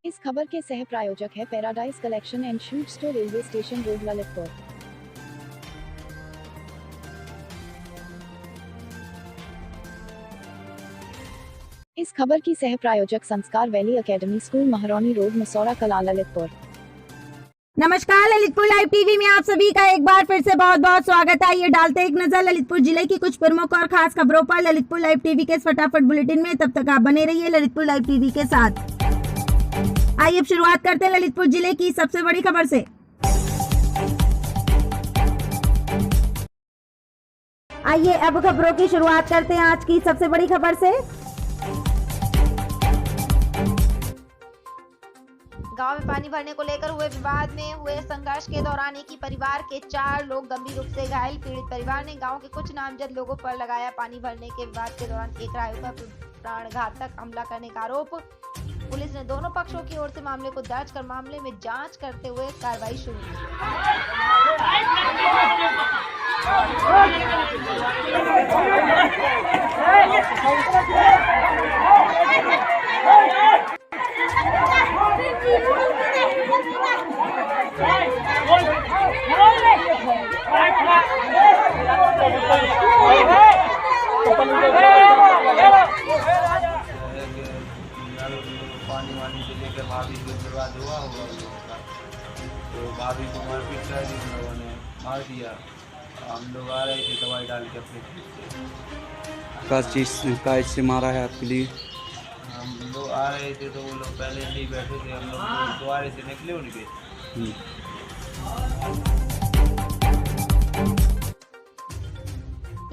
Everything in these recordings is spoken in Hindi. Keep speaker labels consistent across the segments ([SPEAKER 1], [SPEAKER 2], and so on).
[SPEAKER 1] इस खबर के सह प्रायोजक है paradise collection and suit store, railway station road, Lalitpur. इस खबर की सह प्रायोजक Sanskar valley academy school, Mahrauni road, Masaura Kala, Lalitpur.
[SPEAKER 2] नमस्कार, ललितपुर लाइव टीवी में आप सभी का एक बार फिर से बहुत बहुत स्वागत है। ये डालते एक नजर ललितपुर जिले की कुछ प्रमुख और खास खबरों पर ललितपुर लाइव टीवी के इस फटाफट बुलेटिन में। तब तक आप बने रहिए ललितपुर लाइव टीवी के साथ। आइए अब शुरुआत करते हैं ललितपुर जिले की सबसे बड़ी खबर से। आइए अब खबरों की शुरुआत करते हैं आज की सबसे बड़ी खबर से।
[SPEAKER 3] गांव में पानी भरने को लेकर हुए विवाद में हुए संघर्ष के दौरान एक ही परिवार के 4 लोग गंभीर रूप से घायल। पीड़ित परिवार ने गांव के कुछ नामजद लोगों पर लगाया पानी भरने के विवाद के दौरान एक रायु पर प्राणघातक हमला करने का आरोप। पुलिस ने दोनों पक्षों की ओर से मामले को दर्ज कर मामले में जांच करते हुए कार्रवाई शुरू की।
[SPEAKER 4] पानी वानी से लेकर भाभी को विवाद हुआ होगा उसका, तो भाभी को मारपीट कर दी, उन लोगों ने मार दिया। हम लोग आ रहे थे दवाई डाल के अपने
[SPEAKER 5] का से मारा है आपके लिए?
[SPEAKER 4] हम लोग आ रहे थे तो वो लोग पहले से ही बैठे थे, हम लोग द्वारे से निकले उनके।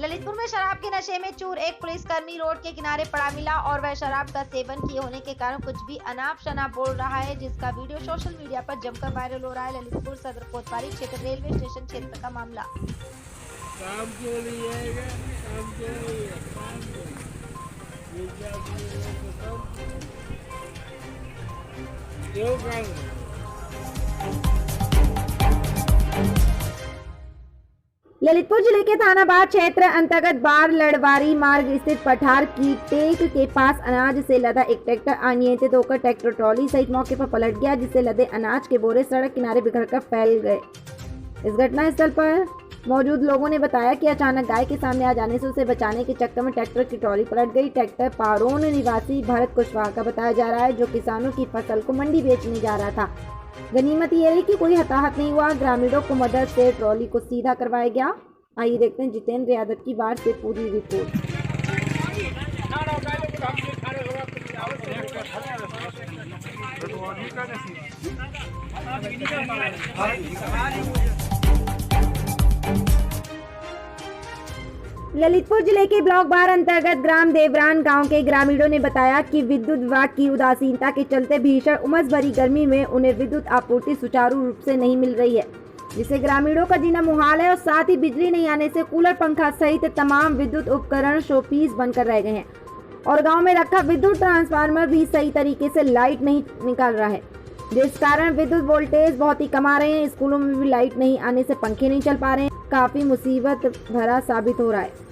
[SPEAKER 3] ललितपुर में शराब के नशे में चूर एक पुलिसकर्मी रोड के किनारे पड़ा मिला और वह शराब का सेवन किए होने के कारण कुछ भी अनाप शनाप बोल रहा है, जिसका वीडियो सोशल मीडिया पर जमकर वायरल हो रहा है। ललितपुर सदर कोतवाली क्षेत्र रेलवे स्टेशन क्षेत्र का मामला।
[SPEAKER 6] काम क्यों नहीं आएगा? काम क्यों नहीं है? काम क्यों काम?
[SPEAKER 2] ललितपुर जिले के थानाबाद क्षेत्र अंतर्गत बार लड़वारी मार्ग स्थित पठार की टेक के पास अनाज से लदा एक ट्रैक्टर अनियंत्रित होकर ट्रैक्टर ट्रॉली सहित मौके पर पलट गया, जिससे लदे अनाज के बोरे सड़क किनारे बिखरकर फैल गए। इस घटना स्थल पर मौजूद लोगों ने बताया कि अचानक गाय के सामने आ जाने से उसे बचाने के चक्कर में ट्रैक्टर की ट्रॉली पलट गई। ट्रैक्टर पारोन निवासी भरत कुशवाहा का बताया जा रहा है, जो किसानों की फसल को मंडी बेचने जा रहा था। गनीमत ये रही कि कोई हताहत नहीं हुआ। ग्रामीणों को मदद से ट्रॉली को सीधा करवाया गया। आइए देखते हैं जितेंद्र यादव की बात से पूरी रिपोर्ट। ललितपुर जिले के ब्लॉक बार अंतर्गत ग्राम देवरान गांव के ग्रामीणों ने बताया कि विद्युत विभाग की उदासीनता के चलते भीषण उमस भरी गर्मी में उन्हें विद्युत आपूर्ति सुचारू रूप से नहीं मिल रही है, जिससे ग्रामीणों का जीना मुहाल है। और साथ ही बिजली नहीं आने से कूलर, पंखा सहित तमाम विद्युत उपकरण शोपीस बनकर रह गए हैं और गांव में रखा विद्युत ट्रांसफार्मर भी सही तरीके से लाइट नहीं निकाल रहा है, जिस कारण विद्युत वोल्टेज बहुत ही कम आ रहे हैं। स्कूलों में भी लाइट नहीं आने से पंखे नहीं चल पा रहे हैं। काफी मुसीबत भरा साबित हो रहा है।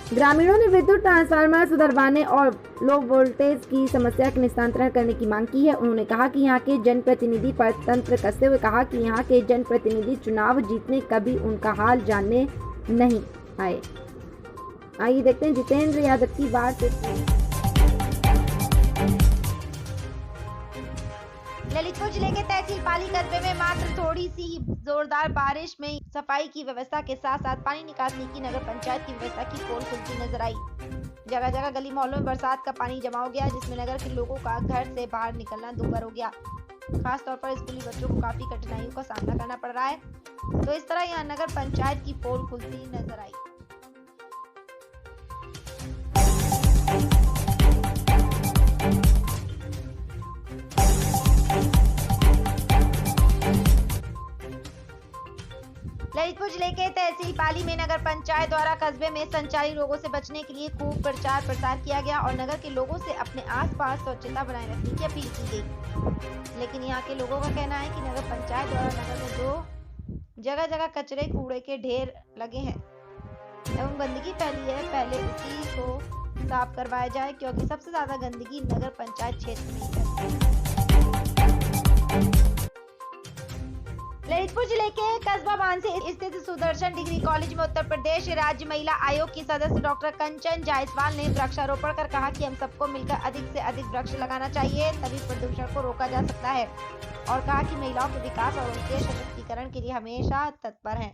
[SPEAKER 2] ग्रामीणों ने विद्युत ट्रांसफार्मर सुधरवाने और लो वोल्टेज की समस्या के निस्तारण करने की मांग की है। उन्होंने कहा कि यहाँ के जनप्रतिनिधि पर तंत्र कसते हुए कहा कि यहाँ के जनप्रतिनिधि चुनाव जीतने कभी उनका हाल जानने नहीं आए। आइए देखते हैं जितेंद्र यादव की बात।
[SPEAKER 3] ललितपुर जिले के तहसील पाली कस्बे में मात्र थोड़ी सी जोरदार बारिश में सफाई की व्यवस्था के साथ साथ पानी निकासी की नगर पंचायत की व्यवस्था की पोल खुलती नजर आई। जगह जगह गली मोहल्लों में बरसात का पानी जमा हो गया, जिसमें नगर के लोगों का घर से बाहर निकलना दुभर हो गया। खास तौर पर स्कूली बच्चों को काफी कठिनाइयों का सामना करना पड़ रहा है। तो इस तरह यहाँ नगर पंचायत की पोल खुलती नजर आई। ललितपुर जिले के तहसील पाली में नगर पंचायत द्वारा कस्बे में संचारी रोगों से बचने के लिए खूब प्रचार प्रसार किया गया और नगर के लोगों से अपने आसपास स्वच्छता बनाए रखने की अपील की गई। लेकिन यहाँ के लोगों का कहना है कि नगर पंचायत द्वारा नगर में जगह जगह कचरे कूड़े के ढेर लगे हैं एवं गंदगी फैली है, पहले उसी को साफ करवाया जाए, क्योंकि सबसे ज्यादा गंदगी नगर पंचायत क्षेत्र में है। ललितपुर जिले के कस्बा बांसी स्थित सुदर्शन डिग्री कॉलेज में उत्तर प्रदेश राज्य महिला आयोग की सदस्य डॉक्टर कंचन जायसवाल ने वृक्षारोपण कर कहा कि हम सबको मिलकर अधिक से अधिक वृक्ष लगाना चाहिए, तभी प्रदूषण को रोका जा सकता है, और कहा कि महिलाओं के विकास और उनके सशक्तिकरण के लिए हमेशा तत्पर हैं।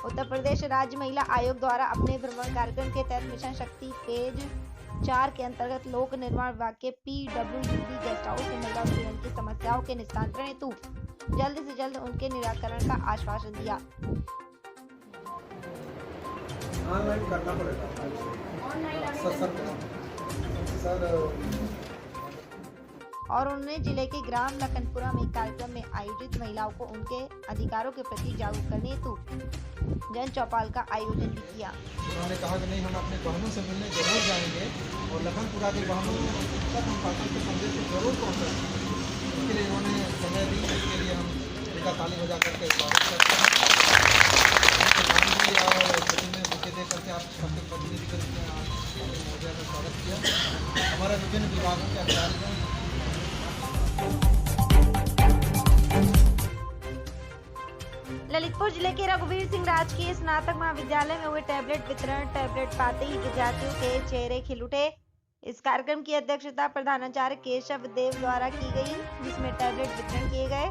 [SPEAKER 3] उत्तर प्रदेश राज्य महिला आयोग द्वारा अपने भ्रमण कार्यक्रम के तहत मिशन शक्ति फेज 4 के अंतर्गत लोक निर्माण विभाग के PWD गेस्ट हाउस में महिला उत्पीड़न की समस्याओं के निस्तारण हेतु जल्द से जल्द उनके निराकरण का आश्वासन दिया।
[SPEAKER 7] ऑनलाइन करना पड़ेगा
[SPEAKER 3] और उन्होंने जिले के ग्राम लखनपुरा में कार्यक्रम में आयोजित महिलाओं को उनके अधिकारों के प्रति जागरूक करने हेतु जन चौपाल का आयोजन भी किया।
[SPEAKER 7] उन्होंने कहा कि नहीं, हम अपने बहनों से मिलने जरूर जाएंगे और लखनपुरा की बहनों तक हम पार्टी के संदेश को जरूर पहुँचाएंगे। इसके लिए उन्होंने समय दी, इसके लिए हम उनका ताली बजा करके स्वागत करते हैं और दे करके आप सबके प्रतिनिधि के रूप में मोदी का स्वागत किया। हमारे विभिन्न विभागों के अधिकारियों
[SPEAKER 3] ललितपुर जिले के रघुवीर सिंह राजकीय स्नातक महाविद्यालय में हुए टैबलेट वितरण, टैबलेट पाते ही विद्यार्थियों के चेहरे खिल उठे। इस कार्यक्रम की अध्यक्षता प्रधानाचार्य केशव देव द्वारा की गई, जिसमें टैबलेट वितरण किए गए।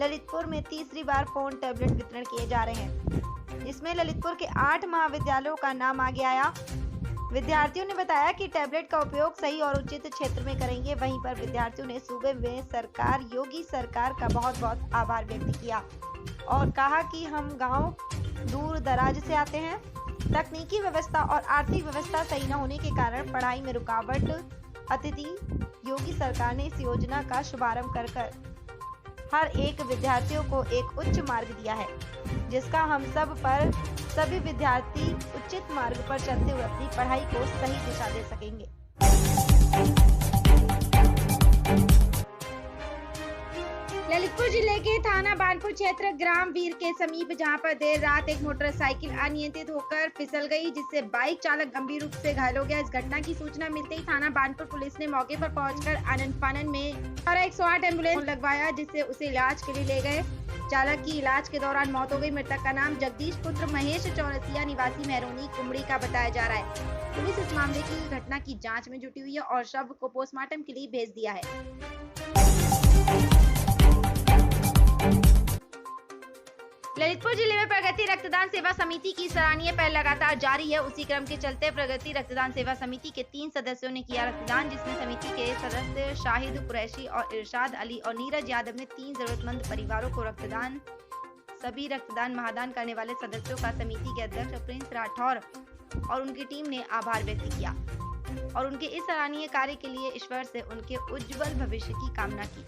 [SPEAKER 3] ललितपुर में तीसरी बार फोन टैबलेट वितरण किए जा रहे हैं। इसमें ललितपुर के 8 महाविद्यालयों का नाम आगे आया। विद्यार्थियों ने बताया कि टैबलेट का उपयोग सही और उचित क्षेत्र में करेंगे। वहीं पर विद्यार्थियों ने सूबे में सरकार, योगी सरकार का बहुत बहुत आभार व्यक्त किया और कहा कि हम गांव दूर दराज से आते हैं। तकनीकी व्यवस्था और आर्थिक व्यवस्था सही न होने के कारण पढ़ाई में रुकावट अतिथि योगी सरकार ने इस योजना का शुभारंभ कर हर एक विद्यार्थियों को एक उच्च मार्ग दिया है, जिसका हम सब पर सभी विद्यार्थी उचित मार्ग पर चलते हुए अपनी पढ़ाई को सही दिशा दे सकेंगे। ललितपुर जिले के थाना बानपुर क्षेत्र ग्राम वीर के समीप, जहां पर देर रात एक मोटरसाइकिल अनियंत्रित होकर फिसल गई, जिससे बाइक चालक गंभीर रूप से घायल हो गया। इस घटना की सूचना मिलते ही थाना बानपुर पुलिस ने मौके पर पहुंचकर आनंद फानन में 108 एम्बुलेंस लगवाया, जिससे उसे इलाज के लिए ले गए। चालक की इलाज के दौरान मौत हो गई। मृतक का नाम जगदीश पुत्र महेश चौरसिया निवासी मेहरोनी कुमड़ी का बताया जा रहा है। पुलिस इस मामले की घटना की जाँच में जुटी हुई है और शव को पोस्टमार्टम के लिए भेज दिया है। ललितपुर जिले में प्रगति रक्तदान सेवा समिति की सराहनीय पहल लगातार जारी है। उसी क्रम के चलते प्रगति रक्तदान सेवा समिति के 3 सदस्यों ने किया रक्तदान, जिसमें समिति के सदस्य शाहिद कुरैशी और इरशाद अली और नीरज यादव ने 3 जरूरतमंद परिवारों को रक्तदान। सभी रक्तदान महादान करने वाले सदस्यों का समिति के अध्यक्ष प्रिंस राठौर और उनकी टीम ने आभार व्यक्त किया और उनके इस सराहनीय कार्य के लिए ईश्वर से उनके उज्जवल भविष्य की कामना की।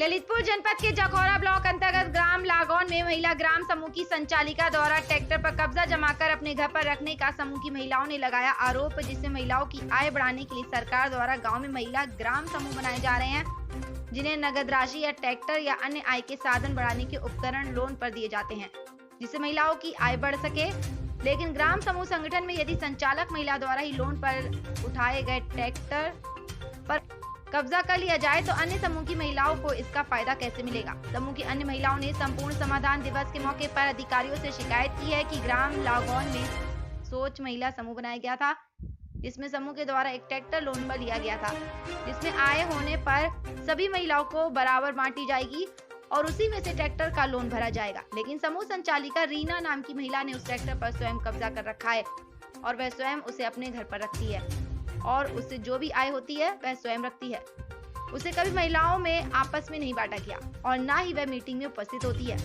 [SPEAKER 3] ललितपुर जनपद के जखौरा ब्लॉक अंतर्गत ग्राम लागौन में महिला ग्राम समूह की संचालिका द्वारा ट्रैक्टर पर कब्जा जमाकर अपने घर पर रखने का समूह की महिलाओं ने लगाया आरोप, जिससे महिलाओं की आय बढ़ाने के लिए सरकार द्वारा गांव में महिला ग्राम समूह बनाए जा रहे हैं, जिन्हें नगद राशि या ट्रैक्टर या अन्य आय के साधन बढ़ाने के उपकरण लोन पर दिए जाते हैं, जिससे महिलाओं की आय बढ़ सके। लेकिन ग्राम समूह संगठन में यदि संचालक महिला द्वारा ही लोन पर उठाए गए ट्रैक्टर पर कब्जा कर लिया जाए तो अन्य समूह की महिलाओं को इसका फायदा कैसे मिलेगा। समूह की अन्य महिलाओं ने संपूर्ण समाधान दिवस के मौके पर अधिकारियों से शिकायत की है कि ग्राम लागौन में सोच महिला समूह बनाया गया था, जिसमें समूह के द्वारा एक ट्रैक्टर लोन पर लिया गया था, जिसमें आय होने पर सभी महिलाओं को बराबर बांटी जाएगी और उसी में से ट्रैक्टर का लोन भरा जाएगा। लेकिन समूह संचालिका रीना नाम की महिला ने उस ट्रैक्टर पर स्वयं कब्जा कर रखा है और वह स्वयं उसे अपने घर पर रखती है और उससे जो भी आय होती है वह स्वयं रखती है। उसे कभी महिलाओं में आपस में नहीं बांटा गया और ना ही वह मीटिंग में उपस्थित होती है।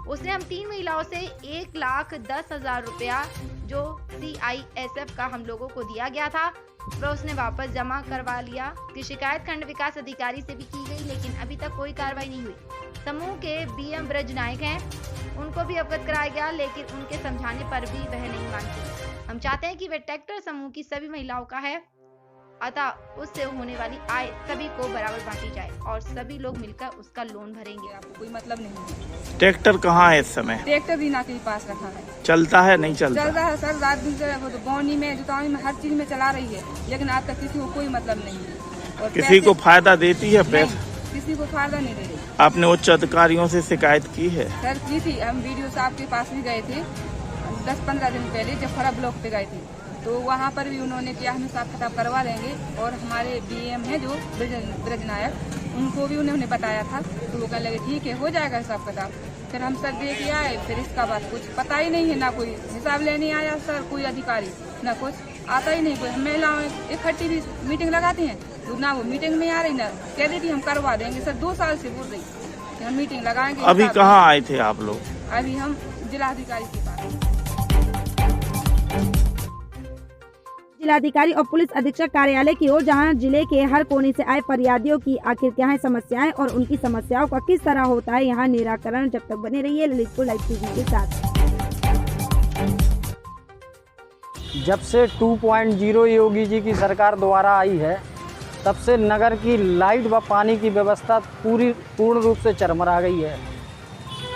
[SPEAKER 3] उसने हम 3 महिलाओं से 1,10,000 रुपया जो CISF का हम लोगों को दिया गया था वह उसने वापस जमा करवा लिया। की शिकायत खंड विकास अधिकारी से भी की गई, लेकिन अभी तक कोई कार्रवाई नहीं हुई। समूह के BM ब्रज नायक हैं, उनको भी अवगत कराया गया, लेकिन उनके समझाने पर भी वह नहीं मानती। हम चाहते हैं कि वह ट्रैक्टर समूह की सभी महिलाओं का है अतः उससे होने वाली आय सभी को बराबर बांटी जाए और सभी लोग मिलकर उसका लोन भरेंगे।
[SPEAKER 6] आपको कोई मतलब नहीं है।
[SPEAKER 8] ट्रैक्टर कहाँ है इस समय?
[SPEAKER 6] ट्रैक्टर भी ना के पास रखा है।
[SPEAKER 8] चलता है नहीं चलता?
[SPEAKER 6] चल रहा है सर, रात दिन से वो तो बोनी में जुताई में हर चीज में चला रही है, लेकिन आज तक किसी को कोई मतलब नहीं है। और
[SPEAKER 8] किसी को फायदा देती है पैसा?
[SPEAKER 6] किसी को फायदा नहीं दे रही।
[SPEAKER 8] आपने उच्च अधिकारियों से शिकायत की है?
[SPEAKER 6] सर की थी, हम वीडियो साहब के पास भी गए थे 10-15 दिन पहले, जब खड़ा ब्लॉक पे गए थे तो वहाँ पर भी उन्होंने किया हम हिसाब किताब करवा देंगे। और हमारे BM है जो ब्रज नायक, उनको भी उन्होंने बताया था, तो वो कहने लगे ठीक है हो जाएगा हिसाब किताब। फिर हम सर दे के आए, फिर इसका बात कुछ पता ही नहीं है, ना कोई हिसाब लेने आया सर कोई अधिकारी, ना कुछ आता ही नहीं कोई। हम महिलाओं इकट्ठी भी मीटिंग लगाती हैं तो ना वो मीटिंग में आ रही, ना कह देती हम करवा देंगे। सर 2 साल से बोल रही कि हम मीटिंग लगाएंगे।
[SPEAKER 8] अभी कहाँ आए थे आप लोग?
[SPEAKER 3] अभी हम जिलाधिकारी के पास।
[SPEAKER 2] जिलाधिकारी और पुलिस अधीक्षक कार्यालय की ओर, जहां जिले के हर कोने से आए फरियादियों की आखिर क्या है समस्याएं और उनकी समस्याओं का किस तरह होता है यहां निराकरण। जब तक बने रहिए ललितपुर लाइव टीवी के साथ।
[SPEAKER 9] जब से 2.0 योगी जी की सरकार द्वारा आई है, तब से नगर की लाइट व पानी की व्यवस्था पूर्ण रूप से चरमरा गई है।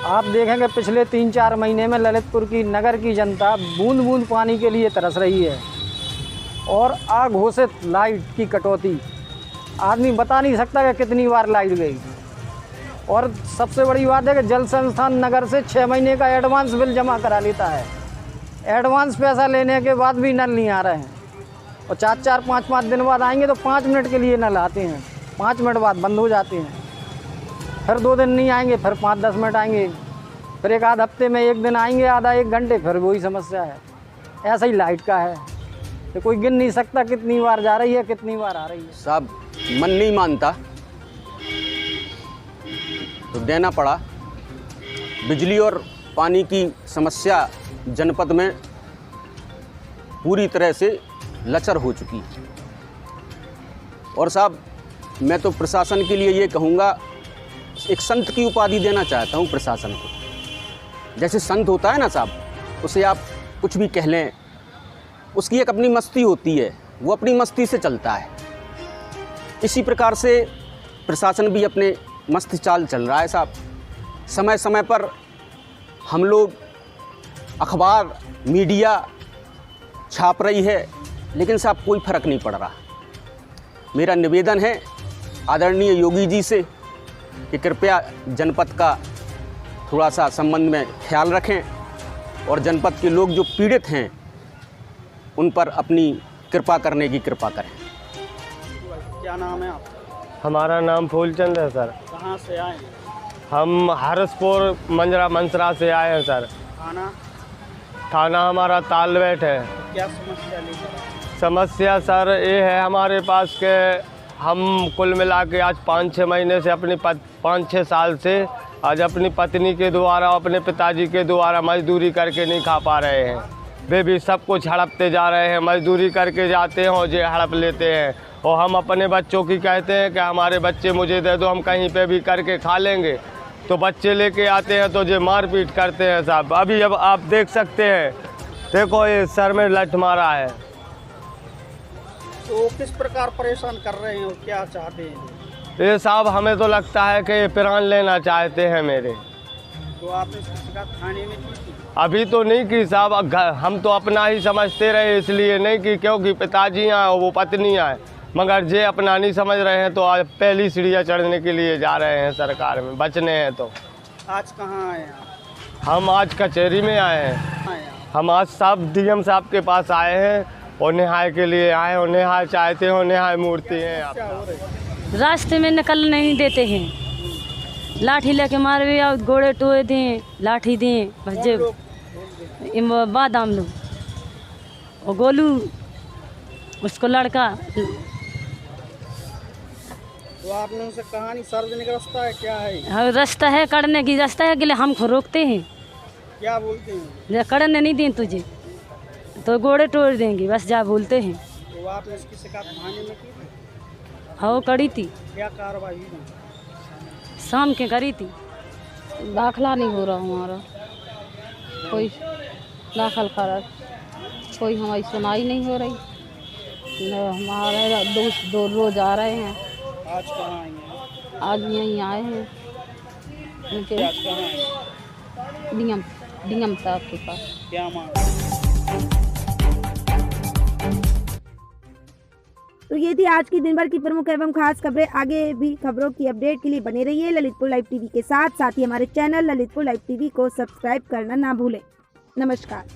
[SPEAKER 9] आप देखेंगे पिछले 3-4 महीने में ललितपुर की नगर की जनता बूंद बूंद पानी के लिए तरस रही है और अघोषित लाइट की कटौती, आदमी बता नहीं सकता कि कितनी बार लाइट गई। और सबसे बड़ी बात है कि जल संस्थान नगर से 6 महीने का एडवांस बिल जमा करा लेता है। एडवांस पैसा लेने के बाद भी नल नहीं आ रहे हैं और 4-4, 5-5 दिन बाद आएंगे तो 5 मिनट के लिए नल आते हैं, 5 मिनट बाद बंद हो जाते हैं। फिर 2 दिन नहीं आएंगे, फिर 5-10 मिनट आएंगे, फिर एक आध हफ्ते में 1 दिन आएंगे, आधा 1 घंटे, फिर वही समस्या है। ऐसा ही लाइट का है, तो कोई गिन नहीं सकता कितनी बार जा रही है, कितनी बार आ रही है।
[SPEAKER 10] साहब मन नहीं मानता तो देना पड़ा। बिजली और पानी की समस्या जनपद में पूरी तरह से लचर हो चुकी है। और साहब मैं तो प्रशासन के लिए ये कहूँगा, एक संत की उपाधि देना चाहता हूँ प्रशासन को। जैसे संत होता है ना साहब, उसे आप कुछ भी कह लें, उसकी एक अपनी मस्ती होती है, वो अपनी मस्ती से चलता है। इसी प्रकार से प्रशासन भी अपने मस्त चाल चल रहा है साहब। समय समय पर हम लोग अखबार मीडिया छाप रही है, लेकिन साहब कोई फ़र्क नहीं पड़ रहा। मेरा निवेदन है आदरणीय योगी जी से कि कृपया जनपद का थोड़ा सा संबंध में ख्याल रखें और जनपद के लोग जो पीड़ित हैं उन पर अपनी कृपा करने की कृपा करें।
[SPEAKER 9] क्या नाम है आप?
[SPEAKER 11] हमारा नाम फूलचंद है सर।
[SPEAKER 9] कहाँ से आए?
[SPEAKER 11] हम हरसपुर मंजरा मंसरा से आए हैं सर। थाना हमारा तालबेट है।
[SPEAKER 9] क्या समस्या लेकर?
[SPEAKER 11] समस्या सर ये है हमारे पास के हम कुल मिला के आज 5-6 महीने से 5-6 साल से आज अपनी पत्नी के द्वारा, अपने पिताजी के द्वारा मजदूरी करके नहीं खा पा रहे हैं। वे भी सब कुछ हड़पते जा रहे हैं, मजदूरी करके जाते हैं और जे हड़प लेते हैं। और हम अपने बच्चों की कहते हैं कि हमारे बच्चे मुझे दे दो, हम कहीं पे भी करके खा लेंगे, तो बच्चे लेके आते हैं तो जे मारपीट करते हैं साहब। अभी अब आप देख सकते हैं, देखो ये सर में लठ मारा है।
[SPEAKER 9] तो किस प्रकार परेशान कर रहे हैं और क्या चाहते हैं?
[SPEAKER 11] ये साहब हमें तो लगता है कि ये प्राण लेना चाहते हैं मेरे।
[SPEAKER 9] तो आपने इसकी शिकायत थाने में की थी?
[SPEAKER 11] अभी तो नहीं की साहब, हम तो अपना ही समझते रहे इसलिए नहीं की, क्योंकि पिताजी आए और वो पत्नी आए, मगर जे अपना नहीं समझ रहे हैं तो आज पहली सीढ़ियाँ चढ़ने के लिए जा रहे हैं सरकार में, बचने हैं। तो
[SPEAKER 9] आज कहाँ आए हैं?
[SPEAKER 11] हम आज कचहरी में आए हैं। हम आज साहब DM साहब के पास आए हैं और निहाय के लिए आए, और निहाय चाहते हैं और निहाय मूर्ति हैं।
[SPEAKER 12] रास्ते में निकल नहीं देते हैं, लाठी लेके मार भी और घोड़े टोए दें, लाठी दें, बस जो बादाम लोग और गोलू उसको लड़का।
[SPEAKER 9] तो आपने उनसे कहानी सार्वजनिक रास्ता है क्या है?
[SPEAKER 12] हाँ रास्ता है, करने की रास्ता है, के लिए हम रोकते हैं।
[SPEAKER 9] क्या बोलते हैं?
[SPEAKER 12] करने नहीं दें तुझे तो घोड़े तोड़ देंगे, बस जा बोलते हैं।
[SPEAKER 9] तो आपने इसकी शिकायत थाने में की थी?
[SPEAKER 12] हाँ करी थी।
[SPEAKER 9] क्या कार्रवाई हुई?
[SPEAKER 12] शाम के करी थी। दाखला नहीं हो रहा हमारा, कोई दाखिल करा, कोई हमारी सुनाई नहीं हो रही। हमारे दोस्त दो रोज आ रहे हैं।
[SPEAKER 5] आज कहाँ आए हैं?
[SPEAKER 12] आज यहीं आए हैं उनके
[SPEAKER 5] आज कहाँ आए हैं?
[SPEAKER 12] डीएम साहब के पास।
[SPEAKER 5] क्या मांग?
[SPEAKER 2] तो ये थी आज की दिन भर की प्रमुख एवं खास खबरें। आगे भी खबरों की अपडेट के लिए बने रहिए ललितपुर लाइव टीवी के साथ ही हमारे चैनल ललितपुर लाइव टीवी को सब्सक्राइब करना ना भूलें। नमस्कार।